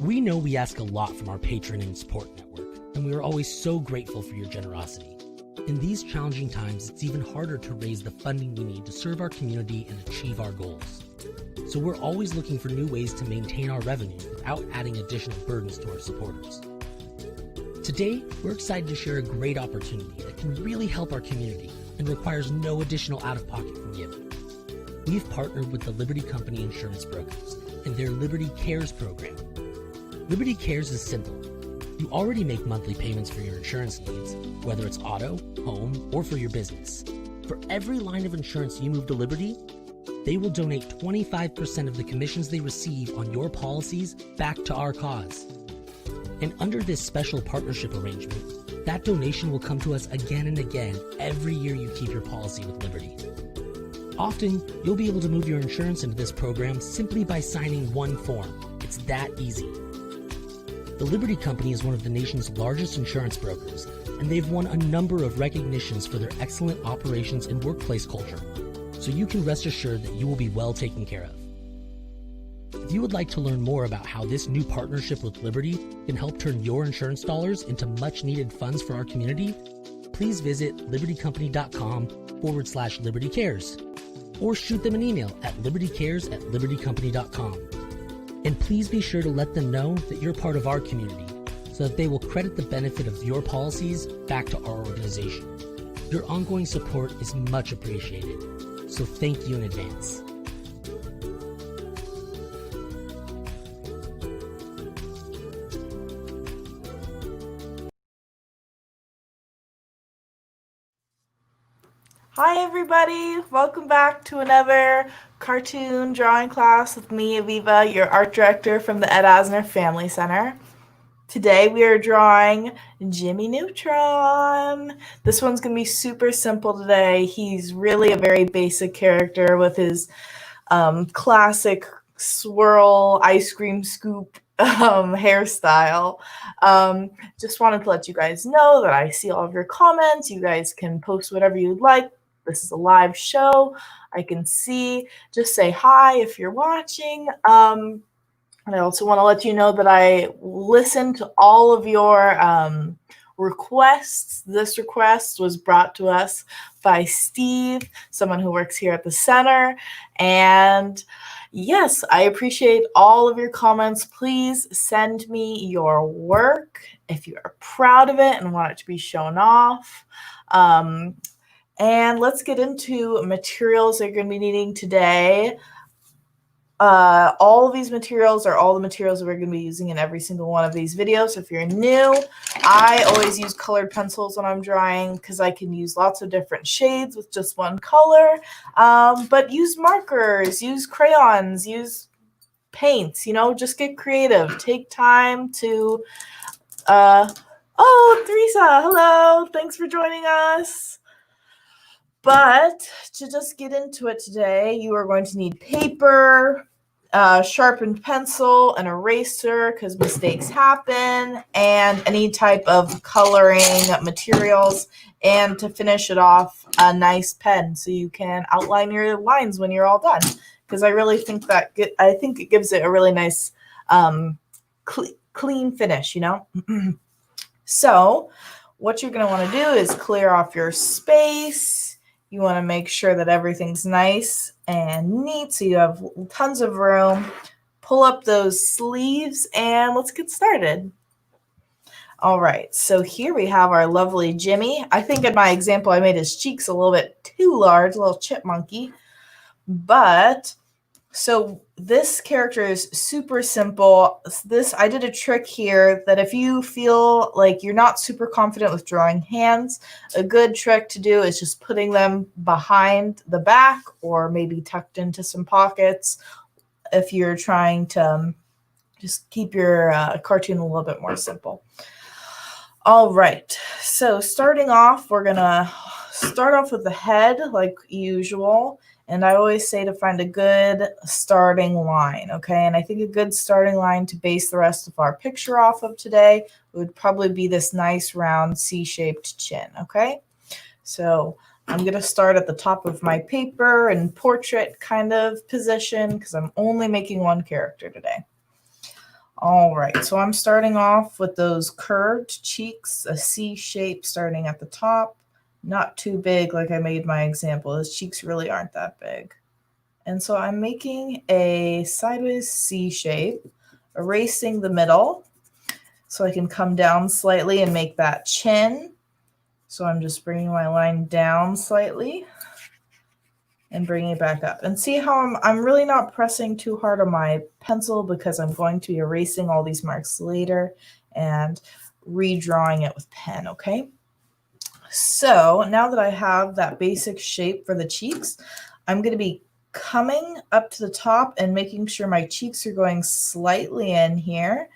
We know we ask a lot from our patron and support network, and we are always so grateful for your generosity. In these challenging times, it's even harder to raise the funding we need to serve our community and achieve our goals. So we're always looking for new ways to maintain our revenue without adding additional burdens to our supporters. Today, we're excited to share a great opportunity that can really help our community and requires no additional out-of-pocket from you. We've partnered with the Liberty Company Insurance Brokers and their Liberty Cares program. Liberty Cares is simple. You already make monthly payments for your insurance needs, whether it's auto, home, or for your business. For every line of insurance you move to Liberty, they will donate 25% of the commissions they receive on your policies back to our cause. And under this special partnership arrangement, that donation will come to us again and again every year you keep your policy with Liberty. Often, you'll be able to move your insurance into this program simply by signing one form. It's that easy. The Liberty Company is one of the nation's largest insurance brokers, and they've won a number of recognitions for their excellent operations and workplace culture, so you can rest assured that you will be well taken care of. If you would like to learn more about how this new partnership with Liberty can help turn your insurance dollars into much-needed funds for our community, please visit libertycompany.com/libertycares, or shoot them an email at libertycares@libertycompany.com. And please be sure to let them know that you're part of our community so that they will credit the benefit of your policies back to our organization. Your ongoing support is much appreciated, so thank you in advance. Hi everybody, welcome back to another cartoon drawing class with me, Avivah, your art director from the Ed Asner Family Center. Today we are drawing Jimmy Neutron. This one's going to be super simple today. He's really a very basic character with his classic swirl ice cream scoop hairstyle. Just wanted to let you guys know that I see all of your comments. You guys can post whatever you'd like. This is a live show. I can see. Just say hi if you're watching. And I also want to let you know that I listen to all of your requests. This request was brought to us by Steve, someone who works here at the center. And yes, I appreciate all of your comments. Please send me your work if you are proud of it and want it to be shown off. And let's get into materials that you're going to be needing today. All of these materials are all the materials that we're going to be using in every single one of these videos. If you're new, I always use colored pencils when I'm drawing because I can use lots of different shades with just one color. But use markers, use crayons, use paints, just get creative. Take time to, oh, Teresa, hello. Thanks for joining us. But to just get into it today, you are going to need paper, sharpened pencil, an eraser because mistakes happen, and any type of coloring materials. And to finish it off, a nice pen so you can outline your lines when you're all done. Because I really think that it gives it a really nice clean finish, So what you're going to want to do is clear off your space. You want to make sure that everything's nice and neat so you have tons of room. Pull up those sleeves and let's get started. All right, so here we have our lovely Jimmy. I think in my example I made his cheeks a little bit too large, a little chipmunky. But so this character is super simple. I did a trick here that if you feel like you're not super confident with drawing hands, a good trick to do is just putting them behind the back or maybe tucked into some pockets if you're trying to just keep your cartoon a little bit more simple. All right, so starting off, we're going to start off with the head like usual. And I always say to find a good starting line, okay? And I think a good starting line to base the rest of our picture off of today would probably be this nice round C-shaped chin, okay? So I'm going to start at the top of my paper in portrait kind of position because I'm only making one character today. All right, so I'm starting off with those curved cheeks, a C shape starting at the top. Not too big like I made my example. His cheeks really aren't that big. And so I'm making a sideways C shape, erasing the middle so I can come down slightly and make that chin. So I'm just bringing my line down slightly and bringing it back up. And see how I'm really not pressing too hard on my pencil because I'm going to be erasing all these marks later and redrawing it with pen, okay? So now that I have that basic shape for the cheeks, I'm going to be coming up to the top and making sure my cheeks are going slightly in here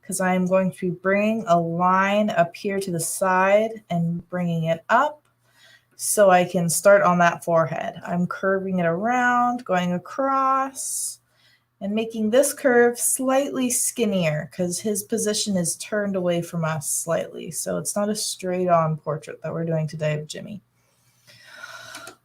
because I'm going to be bringing a line up here to the side and bringing it up so I can start on that forehead. I'm curving it around, going across, and making this curve slightly skinnier because his position is turned away from us slightly. So it's not a straight on portrait that we're doing today of Jimmy.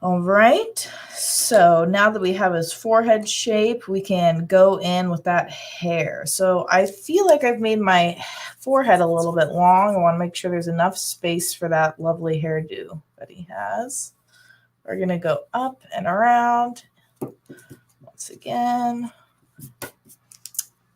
All right, so now that we have his forehead shape, we can go in with that hair. So I feel like I've made my forehead a little bit long. I want to make sure there's enough space for that lovely hairdo that he has. We're going to go up and around once again.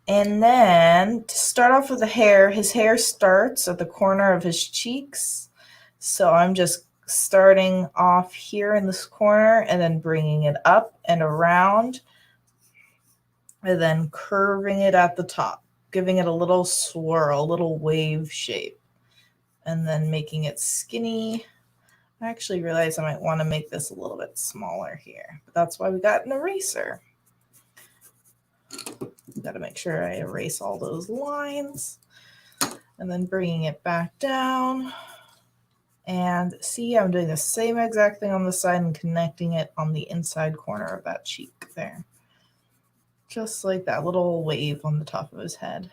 And then to start off with the hair, his hair starts at the corner of his cheeks. So I'm just starting off here in this corner and then bringing it up and around and then curving it at the top, giving it a little swirl, a little wave shape, and then making it skinny. I actually realized I might want to make this a little bit smaller here, but that's why we got an eraser. Got to make sure I erase all those lines and then bringing it back down. And see, I'm doing the same exact thing on the side and connecting it on the inside corner of that cheek there. Just like that little wave on the top of his head.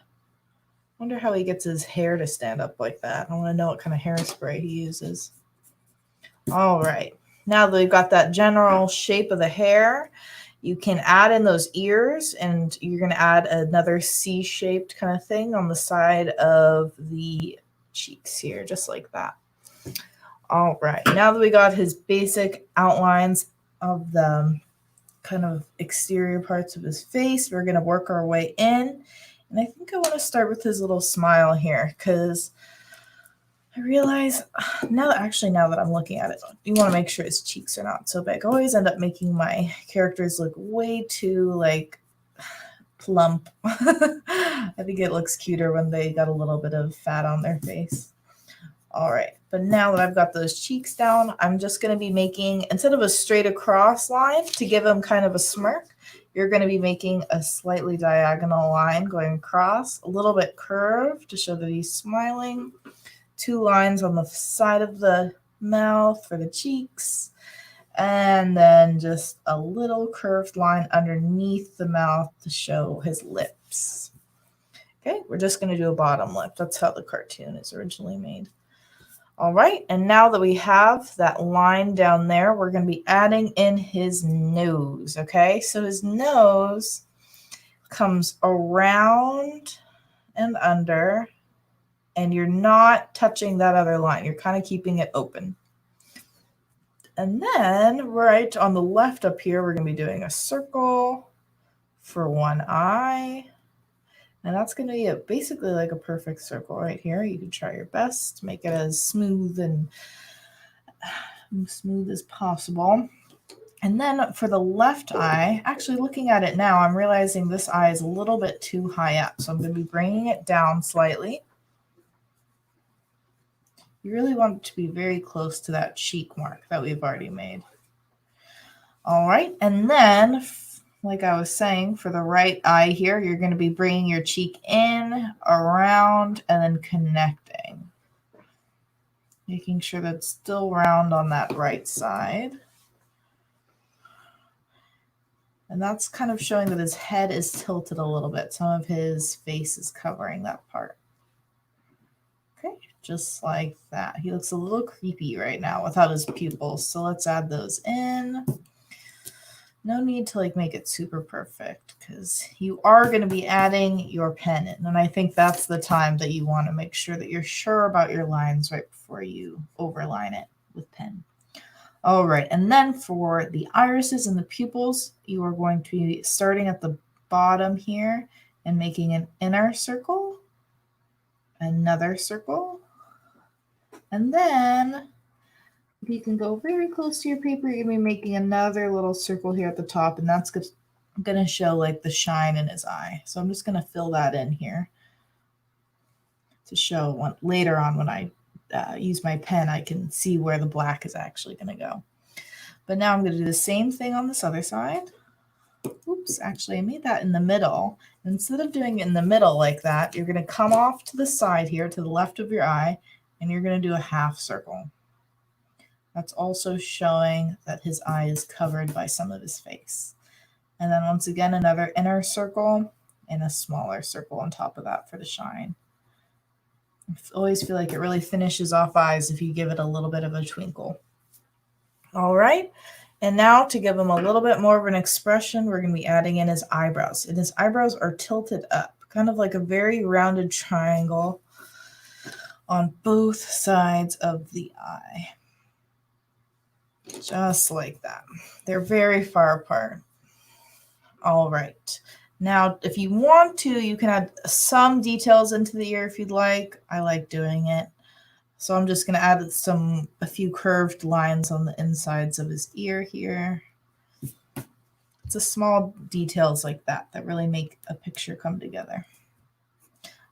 Wonder how he gets his hair to stand up like that. I want to know what kind of hairspray he uses. All right, now that we've got that general shape of the hair, you can add in those ears, and you're going to add another C-shaped kind of thing on the side of the cheeks here, just like that. All right, now that we got his basic outlines of the kind of exterior parts of his face, we're going to work our way in. And I think I want to start with his little smile here because I realize now that I'm looking at it, you want to make sure his cheeks are not so big. I always end up making my characters look way too like plump. I think it looks cuter when they got a little bit of fat on their face. All right, but now that I've got those cheeks down, I'm just going to be making, instead of a straight across line to give him kind of a smirk, you're going to be making a slightly diagonal line going across, a little bit curved to show that he's smiling. 2 lines on the side of the mouth for the cheeks, and then just a little curved line underneath the mouth to show his lips. Okay, we're just going to do a bottom lip. That's how the cartoon is originally made. All right, and now that we have that line down there, we're going to be adding in his nose, okay? So his nose comes around and under, and you're not touching that other line. You're kind of keeping it open. And then right on the left up here, we're going to be doing a circle for one eye. And that's going to be basically like a perfect circle right here. You can try your best to make it as smooth as possible. And then for the left eye, actually looking at it now, I'm realizing this eye is a little bit too high up. So I'm going to be bringing it down slightly. You really want it to be very close to that cheek mark that we've already made. All right, and then like I was saying, for the right eye here, you're going to be bringing your cheek in, around, and then connecting. Making sure that it's still round on that right side. And that's kind of showing that his head is tilted a little bit. Some of his face is covering that part. Okay, just like that. He looks a little creepy right now without his pupils. So let's add those in. No need to like make it super perfect because you are going to be adding your pen in. And I think that's the time that you want to make sure that you're sure about your lines right before you overline it with pen. All right, and then for the irises and the pupils, you are going to be starting at the bottom here and making an inner circle, another circle, and then if you can go very close to your paper, you're going to be making another little circle here at the top, and that's going to show like the shine in his eye. So I'm just going to fill that in here to show later on when I use my pen, I can see where the black is actually going to go. But now I'm going to do the same thing on this other side. Oops, actually I made that in the middle. Instead of doing it in the middle like that, you're going to come off to the side here to the left of your eye, and you're going to do a half circle. That's also showing that his eye is covered by some of his face. And then once again, another inner circle and a smaller circle on top of that for the shine. I always feel like it really finishes off eyes if you give it a little bit of a twinkle. All right. And now to give him a little bit more of an expression, we're going to be adding in his eyebrows. And his eyebrows are tilted up, kind of like a very rounded triangle on both sides of the eye. Just like that. They're very far apart. All right. Now, if you want to, you can add some details into the ear if you'd like. I like doing it. So I'm just going to add a few curved lines on the insides of his ear here. It's the small details like that that really make a picture come together.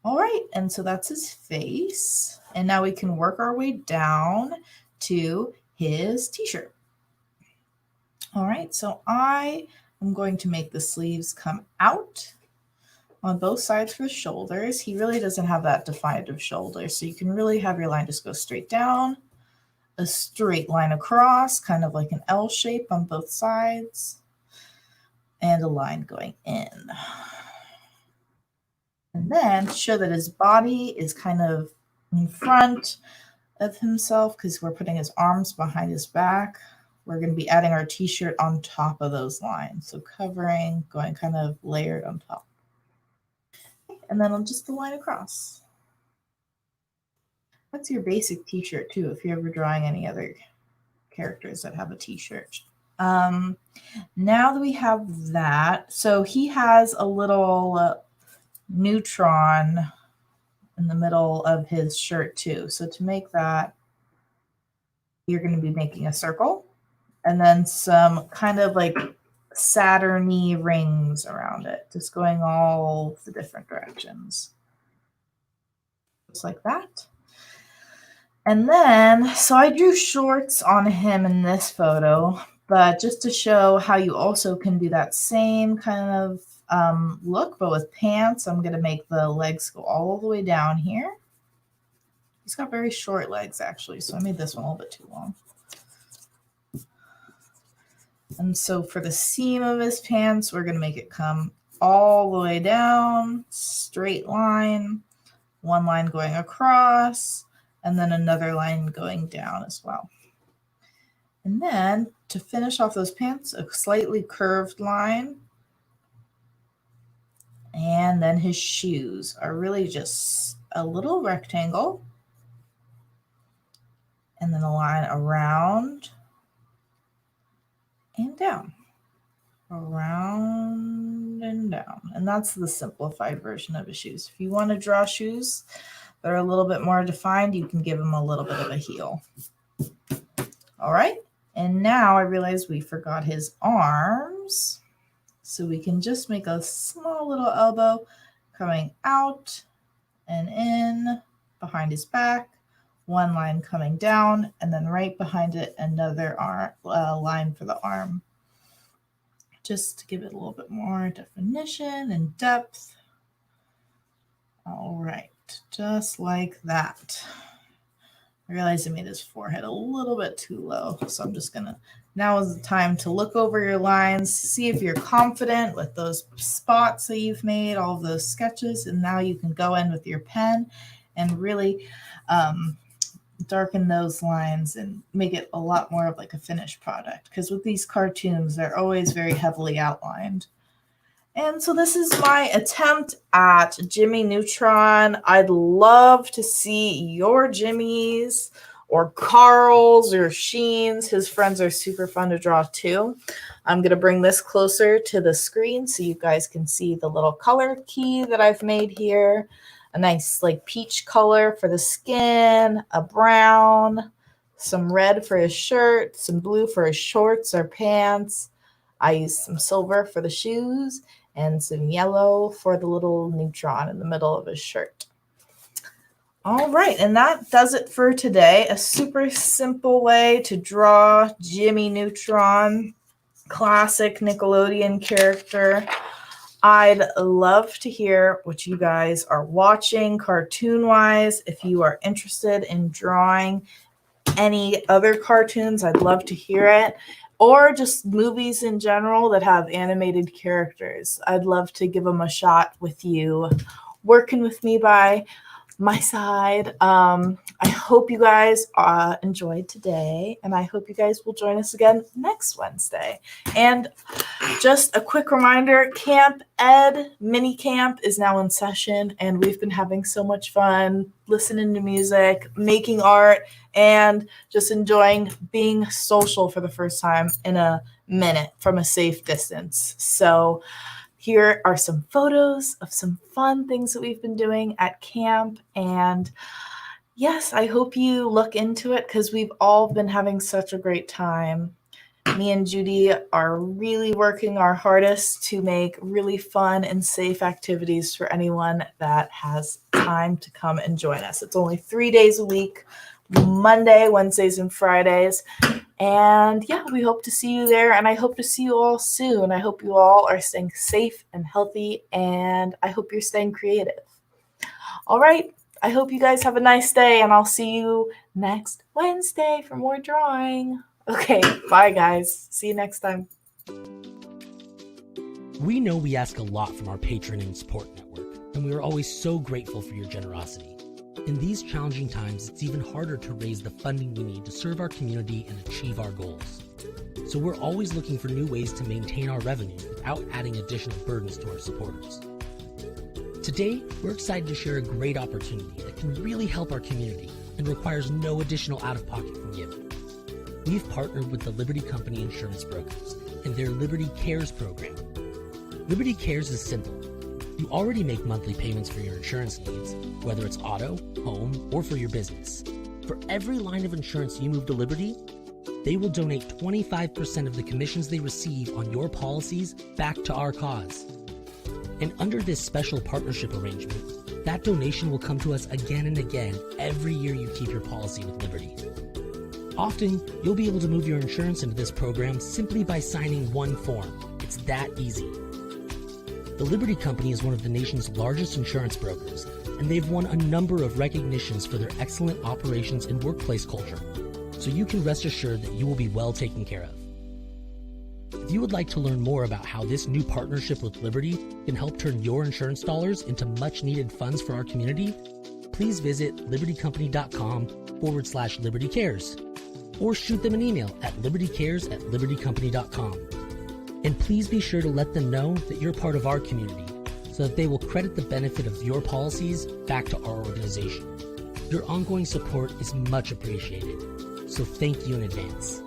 All right, and so that's his face. And now we can work our way down to his t-shirt. All right, so I am going to make the sleeves come out on both sides for the shoulders. He really doesn't have that definitive shoulder, so you can really have your line just go straight down, a straight line across, kind of like an L shape on both sides, and a line going in. And then to show that his body is kind of in front of himself because we're putting his arms behind his back, we're going to be adding our t-shirt on top of those lines. So covering, going kind of layered on top. And then on just the line across. That's your basic t-shirt too, if you're ever drawing any other characters that have a t-shirt. Now that we have that, so he has a little Neutron in the middle of his shirt too. So to make that, you're going to be making a circle and then some kind of like Saturn-y rings around it, just going all the different directions. Just like that. And then, so I drew shorts on him in this photo, but just to show how you also can do that same kind of look, but with pants, I'm going to make the legs go all the way down here. He's got very short legs, actually, so I made this one a little bit too long. And so for the seam of his pants, we're going to make it come all the way down, straight line, one line going across, and then another line going down as well. And then to finish off those pants, a slightly curved line. And then his shoes are really just a little rectangle. And then a line around and down. Around and down. And that's the simplified version of his shoes. If you want to draw shoes that are a little bit more defined, you can give them a little bit of a heel. All right. And now I realize we forgot his arms. So we can just make a small little elbow coming out and in behind his back, one line coming down, and then right behind it, another line for the arm. Just to give it a little bit more definition and depth. All right, just like that. I realized I made his forehead a little bit too low, so I'm just gonna, now is the time to look over your lines, see if you're confident with those spots that you've made, all of those sketches, and now you can go in with your pen and really darken those lines and make it a lot more of like a finished product, because with these cartoons, they're always very heavily outlined. And so this is my attempt at Jimmy Neutron. I'd love to see your Jimmys or Carl's or Sheen's. His friends are super fun to draw too. I'm going to bring this closer to the screen so you guys can see the little color key that I've made here. A nice like peach color for the skin, a brown, some red for his shirt, some blue for his shorts or pants. I used some silver for the shoes and some yellow for the little Neutron in the middle of his shirt. All right, and that does it for today. A super simple way to draw Jimmy Neutron, classic Nickelodeon character. I'd love to hear what you guys are watching cartoon-wise. If you are interested in drawing any other cartoons, I'd love to hear it. Or just movies in general that have animated characters. I'd love to give them a shot with you working with me by my side. I hope you guys enjoyed today, and I hope you guys will join us again next Wednesday. And just a quick reminder, Camp Ed mini camp is now in session, and we've been having so much fun listening to music, making art, and just enjoying being social for the first time in a minute from a safe distance. So here are some photos of some fun things that we've been doing at camp. And yes, I hope you look into it because we've all been having such a great time. Me and Judy are really working our hardest to make really fun and safe activities for anyone that has time to come and join us. It's only 3 days a week, Monday, Wednesdays, and Fridays. And yeah, we hope to see you there, and I hope to see you all soon. I hope you all are staying safe and healthy, and I hope you're staying creative. All right, I hope you guys have a nice day, and I'll see you next Wednesday for more drawing. Okay, bye guys. See you next time. We know we ask a lot from our patron and support network, and we are always so grateful for your generosity. In these challenging times, it's even harder to raise the funding we need to serve our community and achieve our goals. So we're always looking for new ways to maintain our revenue without adding additional burdens to our supporters. Today, we're excited to share a great opportunity that can really help our community and requires no additional out-of-pocket from you. We've partnered with the Liberty Company Insurance Brokers and their Liberty Cares program. Liberty Cares is simple. You already make monthly payments for your insurance needs, whether it's auto, home, or for your business. For every line of insurance you move to Liberty, they will donate 25% of the commissions they receive on your policies back to our cause. And under this special partnership arrangement, that donation will come to us again and again every year you keep your policy with Liberty. Often, you'll be able to move your insurance into this program simply by signing one form. It's that easy. The Liberty Company is one of the nation's largest insurance brokers, and they've won a number of recognitions for their excellent operations and workplace culture, so you can rest assured that you will be well taken care of. If you would like to learn more about how this new partnership with Liberty can help turn your insurance dollars into much-needed funds for our community, please visit libertycompany.com/libertycares, or shoot them an email at libertycares@libertycompany.com. And please be sure to let them know that you're part of our community so that they will credit the benefit of your policies back to our organization. Your ongoing support is much appreciated, so thank you in advance.